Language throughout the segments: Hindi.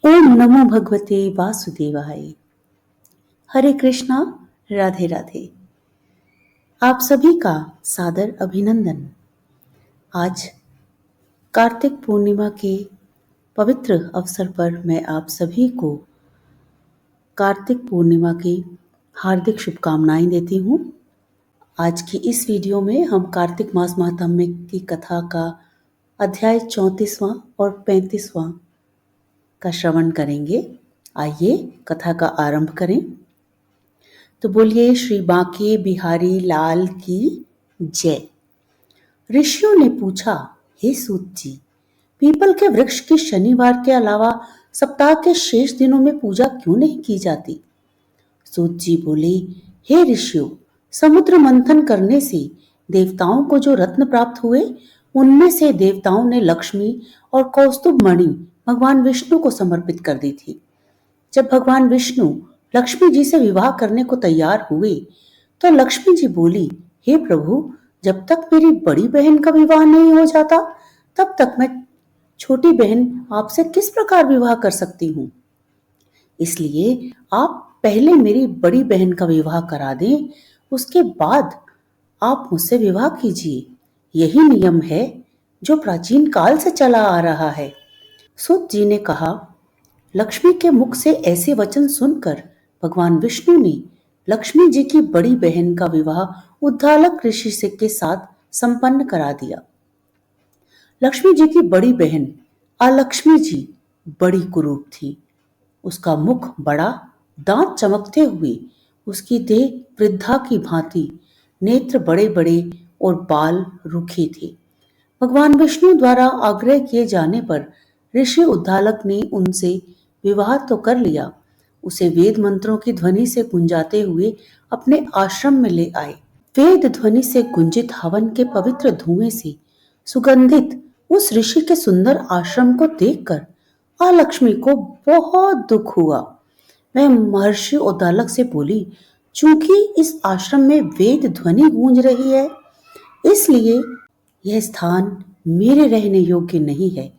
ओम नमो भगवते वासुदेवाय। हरे कृष्णा। राधे राधे। आप सभी का सादर अभिनंदन। आज कार्तिक पूर्णिमा के पवित्र अवसर पर मैं आप सभी को कार्तिक पूर्णिमा की हार्दिक शुभकामनाएं देती हूँ। आज की इस वीडियो में हम कार्तिक मास महात्म्य की कथा का अध्याय 34वां और 35वां का श्रवण करेंगे। आइए कथा का आरंभ करें। तो बोलिए श्री बांके बिहारी लाल की जय। ऋषियों ने पूछा, हे सूत जी, पीपल के वृक्ष की शनिवार के अलावा सप्ताह के शेष दिनों में पूजा क्यों नहीं की जाती? सूत जी बोले, हे ऋषियों, समुद्र मंथन करने से देवताओं को जो रत्न प्राप्त हुए, उनमें से देवताओं ने लक्ष्मी और कौस्तुभ मणि भगवान विष्णु को समर्पित कर दी थी। जब भगवान विष्णु लक्ष्मी जी से विवाह करने को तैयार हुए तो लक्ष्मी जी बोली, हे प्रभु, जब तक मेरी बड़ी बहन का विवाह नहीं हो जाता तब तक मैं छोटी बहन आपसे किस प्रकार विवाह कर सकती हूँ। इसलिए आप पहले मेरी बड़ी बहन का विवाह करा दें, उसके बाद आप मुझसे विवाह कीजिए। यही नियम है जो प्राचीन काल से चला आ रहा है। सूत जी ने कहा, लक्ष्मी के मुख से ऐसे वचन सुनकर भगवान विष्णु ने लक्ष्मी जी की बड़ी बहन का विवाह उद्दालक ऋषि से के साथ संपन्न करा दिया। लक्ष्मी जी की बड़ी बहन अलक्ष्मी जी बड़ी कुरूप थी। उसका मुख बड़ा, दांत चमकते हुए, उसकी देह वृद्धा की भांति, नेत्र बड़े बड़े और बाल रूखे थे। भगवान विष्णु द्वारा आग्रह किए जाने पर ऋषि उद्दालक ने उनसे विवाह तो कर लिया, उसे वेद मंत्रों की ध्वनि से गुंजाते हुए अपने आश्रम में ले आए। वेद ध्वनि से गुंजित हवन के पवित्र धुएं से सुगंधित उस ऋषि के सुंदर आश्रम को देखकर अलक्ष्मी को बहुत दुख हुआ। वह महर्षि उद्दालक से बोली, चूंकि इस आश्रम में वेद ध्वनि गूंज रही है, इसलिए यह स्थान मेरे रहने योग्य नहीं है,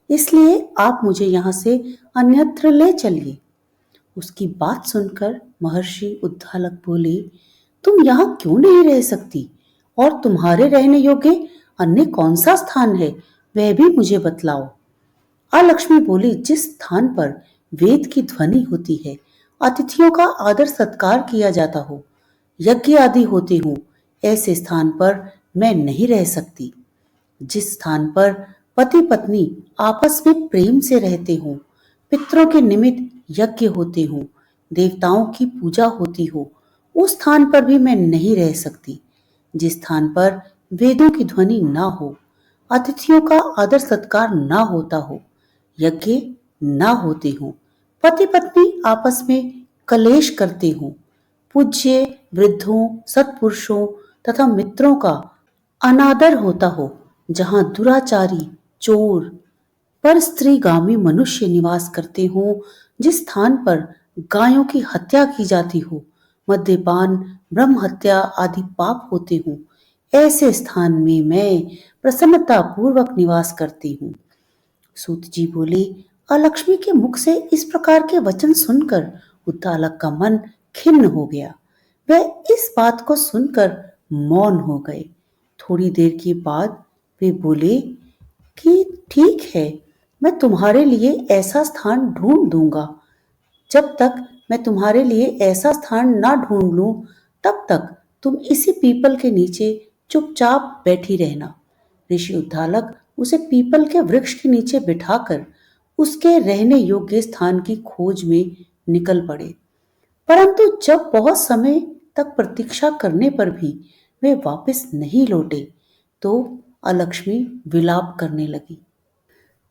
इसलिए आप मुझे यहाँ से अन्यत्र ले चलिए। उसकी बात सुनकर महर्षि उद्दालक बोले, तुम यहाँ क्यों नहीं रह सकती और तुम्हारे रहने योग्य अन्य कौन सा स्थान है, वह भी मुझे बतलाओ। अलक्ष्मी बोली, जिस स्थान पर वेद की ध्वनि होती है, अतिथियों का आदर सत्कार किया जाता हो, यज्ञ आदि होते हो, ऐसे स्थान पर मैं नहीं रह सकती। जिस स्थान पर पति पत्नी आपस में प्रेम से रहते हो, पितरों के निमित्त यज्ञ होते हो, देवताओं की पूजा होती हो, उस स्थान पर भी मैं नहीं रह सकती। जिस स्थान पर वेदों की ध्वनि ना हो, अतिथियों का आदर सत्कार ना होता हो, यज्ञ ना होते हो, पति पत्नी आपस में कलेश करते हो, पूज्य वृद्धों, सत्पुरुषों तथा मित्रों का अनादर होता हो, जहां दुराचारी, चोर, पर स्त्रीगामी मनुष्य निवास करते हो, जिस स्थान पर गायों की हत्या की जाती हो, मद्यपान, ब्रह्म हत्या आदि पाप होते हो, ऐसे स्थान में मैं प्रसन्नता पूर्वक निवास करती हूँ। सूत जी बोले, अलक्ष्मी के मुख से इस प्रकार के वचन सुनकर उद्दालक का मन खिन्न हो गया। वह इस बात को सुनकर मौन हो गए। थोड़ी देर के बाद वे बोले कि ठीक है, मैं तुम्हारे लिए ऐसा स्थान ढूंढ दूंगा। जब तक मैं तुम्हारे लिए ऐसा स्थान ना ढूंढ लूं, तब तक तुम इसी पीपल के नीचे चुपचाप बैठी रहना। ऋषि उद्दालक उसे पीपल के वृक्ष के नीचे बिठाकर उसके रहने योग्य स्थान की खोज में निकल पड़े। परंतु जब बहुत समय तक प्रतीक्षा करने पर भी वे वापस नहीं लौटे, तो अलक्ष्मी विलाप करने लगी।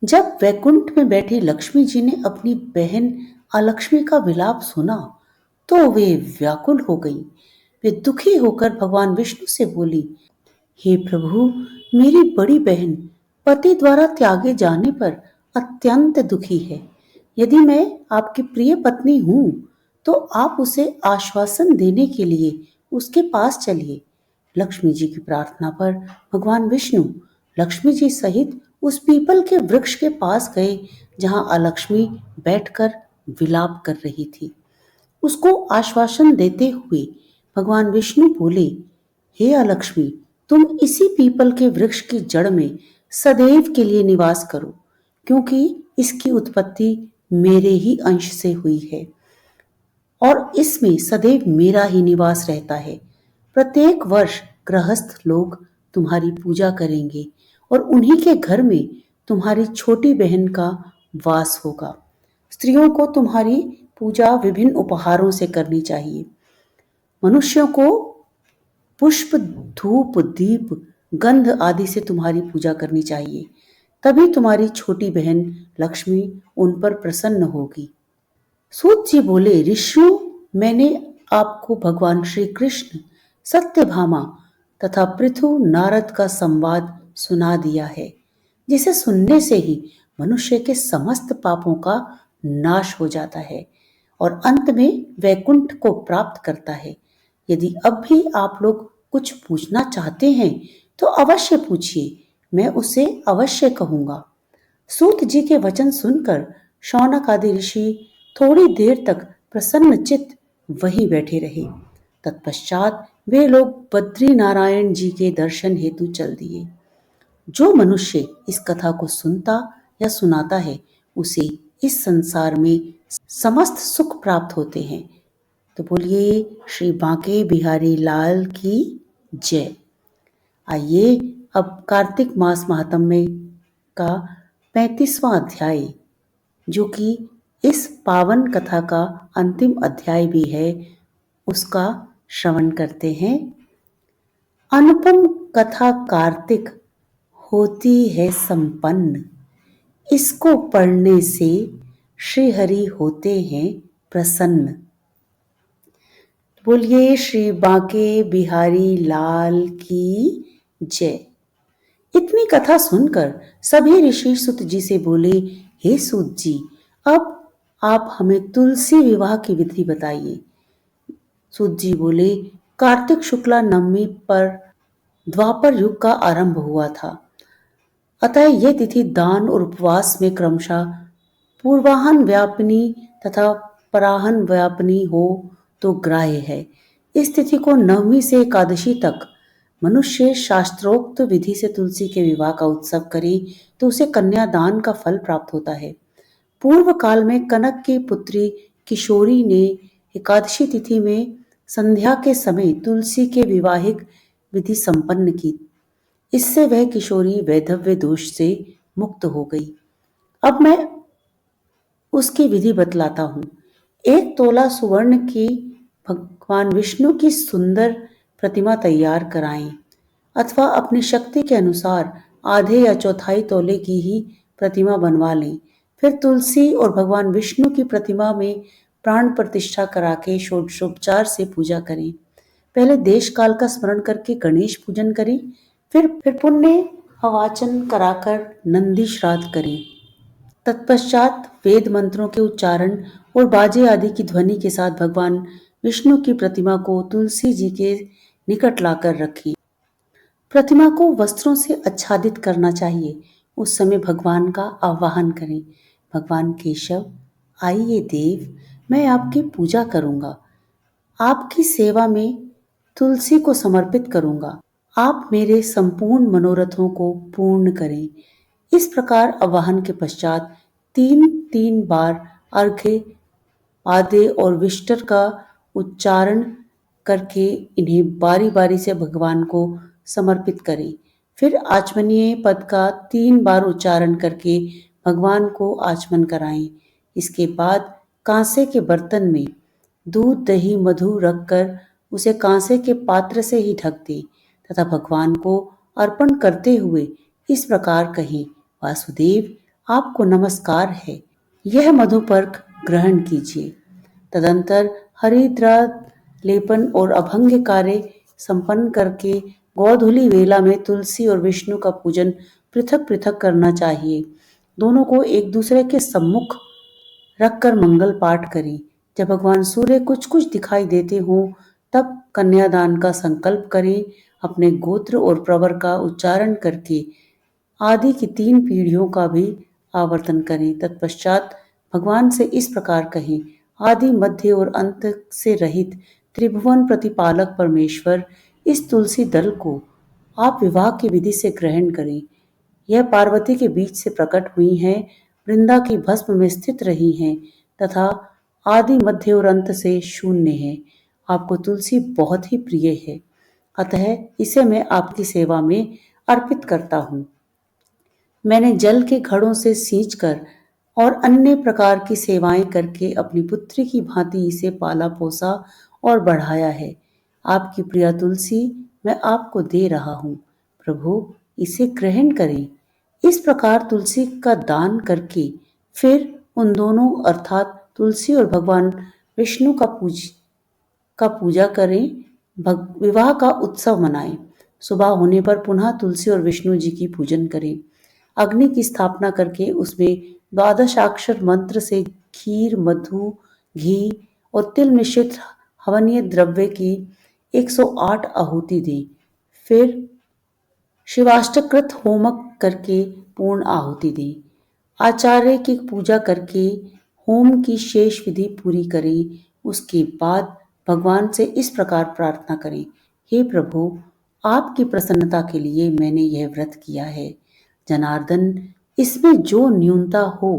जब वैकुंठ में बैठी लक्ष्मी जी ने अपनी बहन अलक्ष्मी का विलाप सुना, तो वे व्याकुल हो गईं। वे दुखी होकर भगवान विष्णु से बोली, हे प्रभु, मेरी बड़ी बहन पति द्वारा त्यागे जाने पर अत्यंत दुखी है। यदि मैं आपकी प्रिय पत्नी हूँ, तो आप उसे आश्वासन देने के लिए उसके पास चलिए। लक्ष्मी जी की प्रार्थना पर भगवान विष्णु लक्ष्मी जी सहित उस पीपल के वृक्ष के पास गए, जहां अलक्ष्मी बैठकर विलाप कर रही थी। उसको आश्वासन देते हुए भगवान विष्णु बोले, हे अलक्ष्मी, तुम इसी पीपल के वृक्ष की जड़ में सदैव के लिए निवास करो, क्योंकि इसकी उत्पत्ति मेरे ही अंश से हुई है और इसमें सदैव मेरा ही निवास रहता है। प्रत्येक वर्ष गृहस्थ लोग तुम्हारी पूजा करेंगे और उन्हीं के घर में तुम्हारी छोटी बहन का वास होगा। स्त्रियों को तुम्हारी पूजा विभिन्न उपहारों से करनी चाहिए। मनुष्यों को पुष्प, धूप, दीप, गंध आदि से तुम्हारी पूजा करनी चाहिए। तभी तुम्हारी छोटी बहन लक्ष्मी उन पर प्रसन्न होगी। सूत जी बोले, ऋषियों, मैंने आपको भगवान श्री कृष्ण, सत्यभामा तथा पृथु नारद का संवाद सुना दिया है, जिसे सुनने से ही मनुष्य के समस्त पापों का नाश हो जाता है और अंत में वैकुंठ को प्राप्त करता है। यदि अब भी आप लोग कुछ पूछना चाहते हैं तो अवश्य पूछिए, मैं उसे अवश्य कहूंगा। सूत जी के वचन सुनकर शौनक आदि ऋषि थोड़ी देर तक प्रसन्नचित्त वहीं बैठे रहे। तत्पश्चात वे लोग बद्री नारायण जी के दर्शन हेतु चल दिए। जो मनुष्य इस कथा को सुनता या सुनाता है, उसे इस संसार में समस्त सुख प्राप्त होते हैं। तो बोलिए श्री बांके बिहारी लाल की जय। आइए अब कार्तिक मास महात्म्य का 35वां अध्याय, जो कि इस पावन कथा का अंतिम अध्याय भी है, उसका श्रवण करते हैं। अनुपम कथा कार्तिक होती है संपन्न, इसको पढ़ने से श्री हरि होते हैं प्रसन्न। बोलिए श्री बांके बिहारी लाल की जय। इतनी कथा सुनकर सभी ऋषि सूत जी से बोले, हे सूत जी, अब आप हमें तुलसी विवाह की विधि बताइए। सूत जी बोले, कार्तिक शुक्ला नवमी पर द्वापर युग का आरंभ हुआ था, अतः यह तिथि दान और उपवास में क्रमशः पूर्वाहन व्यापिनी तथा पराहन व्यापिनी हो तो ग्राह्य है। इस तिथि को नवमी से एकादशी तक मनुष्य शास्त्रोक्त विधि से तुलसी के विवाह का उत्सव करे तो उसे कन्यादान का फल प्राप्त होता है। पूर्व काल में कनक की पुत्री किशोरी ने एकादशी तिथि में संध्या के समय तुलसी के विवाहिक विधि संपन्न की। इससे वह किशोरी वैधव्य दोष से मुक्त हो गई। अब मैं उसकी विधि बतलाता हूँ। 1 तोला सुवर्ण की भगवान विष्णु की सुंदर प्रतिमा तैयार कराएं, अथवा अपनी शक्ति के अनुसार आधे या चौथाई तोले की ही प्रतिमा बनवा लें। फिर तुलसी और भगवान विष्णु की प्रतिमा में प्राण प्रतिष्ठा करा के षोडशोपचार से पूजा करें। पहले देश काल का स्मरण करके गणेश पूजन करें, फिर पुण्य अवाचन कराकर नंदी श्राद्ध करें। तत्पश्चात वेद मंत्रों के उच्चारण और बाजे आदि की ध्वनि के साथ भगवान विष्णु की प्रतिमा को तुलसी जी के निकट लाकर रखें। प्रतिमा को वस्त्रों से आच्छादित करना चाहिए। उस समय भगवान का आवाहन करें, भगवान केशव, आइए देव, मैं आपकी पूजा करूंगा, आपकी सेवा में तुलसी को समर्पित करूंगा, आप मेरे संपूर्ण मनोरथों को पूर्ण करें। इस प्रकार आवाहन के पश्चात 3 बार अर्घ्य, आदे और विष्टर का उच्चारण करके इन्हें बारी बारी से भगवान को समर्पित करें। फिर आचमनीय पद का 3 बार उच्चारण करके भगवान को आचमन कराएं। इसके बाद कांसे के बर्तन में दूध, दही, मधु रखकर उसे कांसे के पात्र से ही ढक दें तथा भगवान को अर्पण करते हुए इस प्रकार कहें, वासुदेव, आपको नमस्कार है, यह मधुपर्क ग्रहण कीजिए। तदंतर हरिद्रा लेपन और अभंग कार्य संपन्न करके गोधूली वेला में तुलसी और विष्णु का पूजन पृथक पृथक करना चाहिए। दोनों को एक दूसरे के सम्मुख रखकर मंगल पाठ करें। जब भगवान सूर्य कुछ कुछ दिखाई देते हों तब कन्यादान का संकल्प करें। अपने गोत्र और प्रवर का उच्चारण करके आदि की 3 पीढ़ियों का भी आवर्तन करें। तत्पश्चात भगवान से इस प्रकार कहें, आदि मध्य और अंत से रहित त्रिभुवन प्रतिपालक परमेश्वर, इस तुलसी दल को आप विवाह की विधि से ग्रहण करें। यह पार्वती के बीच से प्रकट हुई हैं, वृंदा की भस्म में स्थित रही हैं तथा आदि मध्य और अंत से शून्य है। आपको तुलसी बहुत ही प्रिय है, अतः इसे मैं आपकी सेवा में अर्पित करता हूँ। मैंने जल के घड़ों से सींचकर और अन्य प्रकार की सेवाएं करके अपनी पुत्री की भांति इसे पाला पोसा और बढ़ाया है। आपकी प्रिया तुलसी मैं आपको दे रहा हूँ, प्रभु इसे ग्रहण करें। इस प्रकार तुलसी का दान करके फिर उन दोनों अर्थात तुलसी और भगवान विष्णु का पूजा करें, विवाह का उत्सव मनाएं। सुबह होने पर पुनः तुलसी और विष्णु जी की पूजन करें। अग्नि की स्थापना करके उसमें 12 मंत्र से खीर, मधु, घी और तिल मिश्रित हवनीय द्रव्य की 108 आहुति दें। फिर शिवाष्टकृत होमक करके पूर्ण आहुति दें। आचार्य की पूजा करके होम की शेष विधि पूरी करें। उसके बाद भगवान से इस प्रकार प्रार्थना करें, हे प्रभु आपकी प्रसन्नता के लिए मैंने यह व्रत किया है। जनार्दन, इसमें जो न्यूनता हो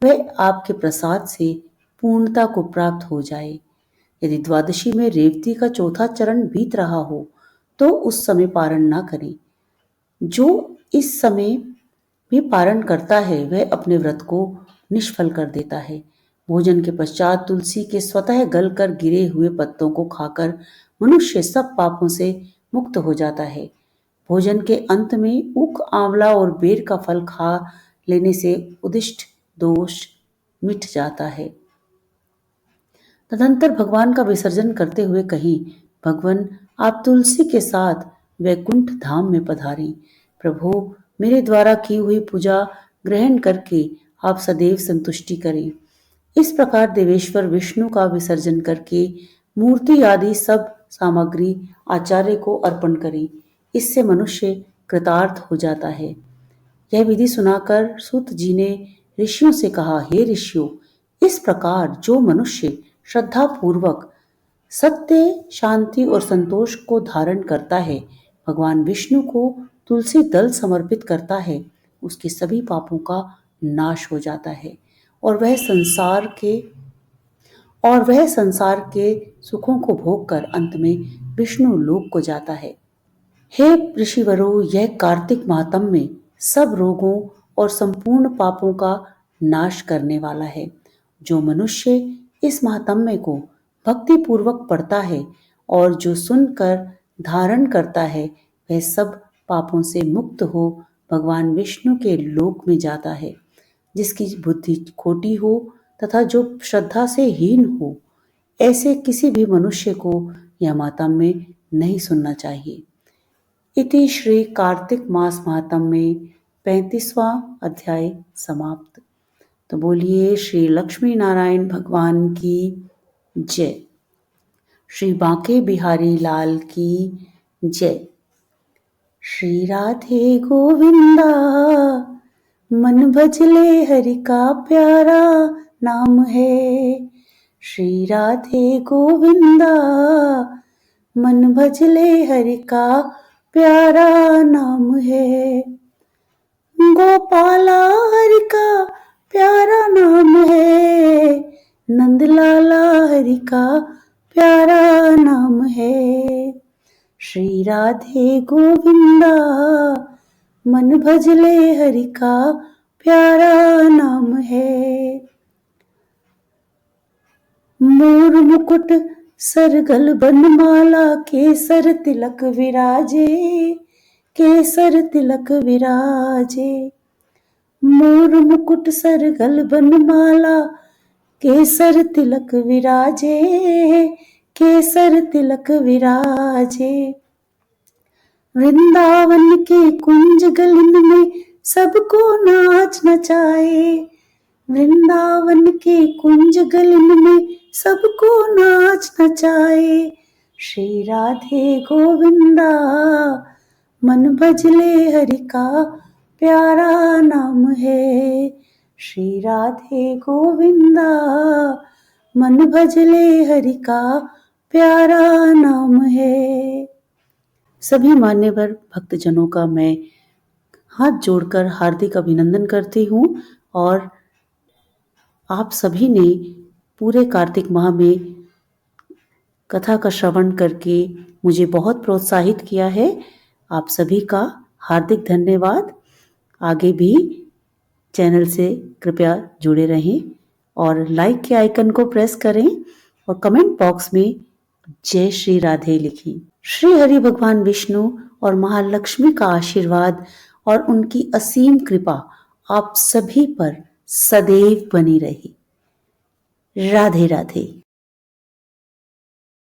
वह आपके प्रसाद से पूर्णता को प्राप्त हो जाए। यदि द्वादशी में रेवती का चौथा चरण बीत रहा हो तो उस समय पारण न करें। जो इस समय भी पारण करता है वह अपने व्रत को निष्फल कर देता है। भोजन के पश्चात तुलसी के स्वतः गलकर गिरे हुए पत्तों को खाकर मनुष्य सब पापों से मुक्त हो जाता है। भोजन के अंत में ऊख, आंवला और बेर का फल खा लेने से उदिष्ट दोष मिट जाता है। तदंतर भगवान का विसर्जन करते हुए कहीं, भगवान आप तुलसी के साथ वैकुंठ धाम में पधारें। प्रभु मेरे द्वारा की हुई पूजा ग्रहण करके आप सदैव संतुष्टि करें। इस प्रकार देवेश्वर विष्णु का विसर्जन करके मूर्ति आदि सब सामग्री आचार्य को अर्पण करें। इससे मनुष्य कृतार्थ हो जाता है। यह विधि सुनाकर सूत जी ने ऋषियों से कहा, हे ऋषियों, इस प्रकार जो मनुष्य श्रद्धा पूर्वक सत्य, शांति और संतोष को धारण करता है, भगवान विष्णु को तुलसी दल समर्पित करता है, उसके सभी पापों का नाश हो जाता है और वह संसार के सुखों को भोगकर अंत में विष्णु लोक को जाता है। हे ऋषिवरों, यह कार्तिक मातम में सब रोगों और संपूर्ण पापों का नाश करने वाला है। जो मनुष्य इस महात्म्य को भक्ति पूर्वक पढ़ता है और जो सुनकर धारण करता है, वह सब पापों से मुक्त हो भगवान विष्णु के लोक में जाता है। जिसकी बुद्धि खोटी हो तथा जो श्रद्धा से हीन हो, ऐसे किसी भी मनुष्य को यह महात्म्य नहीं सुनना चाहिए। इति श्री कार्तिक मास महात्म्य 35वां अध्याय समाप्त। तो बोलिए श्री लक्ष्मी नारायण भगवान की जय। श्री बांके बिहारी लाल की जय। श्री राधे गोविंदा मन भजले हरि का प्यारा नाम है। श्री राधे गोविंदा मन भजले हरि का प्यारा नाम है। गोपाला हरि का प्यारा नाम है। नंदलाला हरि का प्यारा नाम है। श्री राधे गोविंदा मन भजले हरि का प्यारा नाम है। मोर मुकुट सरगल बनमाला केसर तिलक विराजे, केसर तिलक विराजे। मोर मुकुट सरगल बनमाला केसर तिलक विराजे, केसर तिलक विराजे। वृंदावन के कुंज गलिन में सबको नाच नचाए। वृंदावन के कुंज गलिन में सबको नाच नचाए। श्री राधे गोविंदा मन भजले हरि का प्यारा नाम है। श्री राधे गोविंदा, मन भजले हरि का प्यारा नाम है। सभी मान्यवर भक्तजनों का मैं हाथ जोड़कर हार्दिक अभिनंदन करती हूँ और आप सभी ने पूरे कार्तिक माह में कथा का श्रवण करके मुझे बहुत प्रोत्साहित किया है। आप सभी का हार्दिक धन्यवाद। आगे भी चैनल से कृपया जुड़े रहें और लाइक के आइकन को प्रेस करें और कमेंट बॉक्स में जय श्री राधे लिखें। श्री हरि भगवान विष्णु और महालक्ष्मी का आशीर्वाद और उनकी असीम कृपा आप सभी पर सदैव बनी रहे। राधे राधे।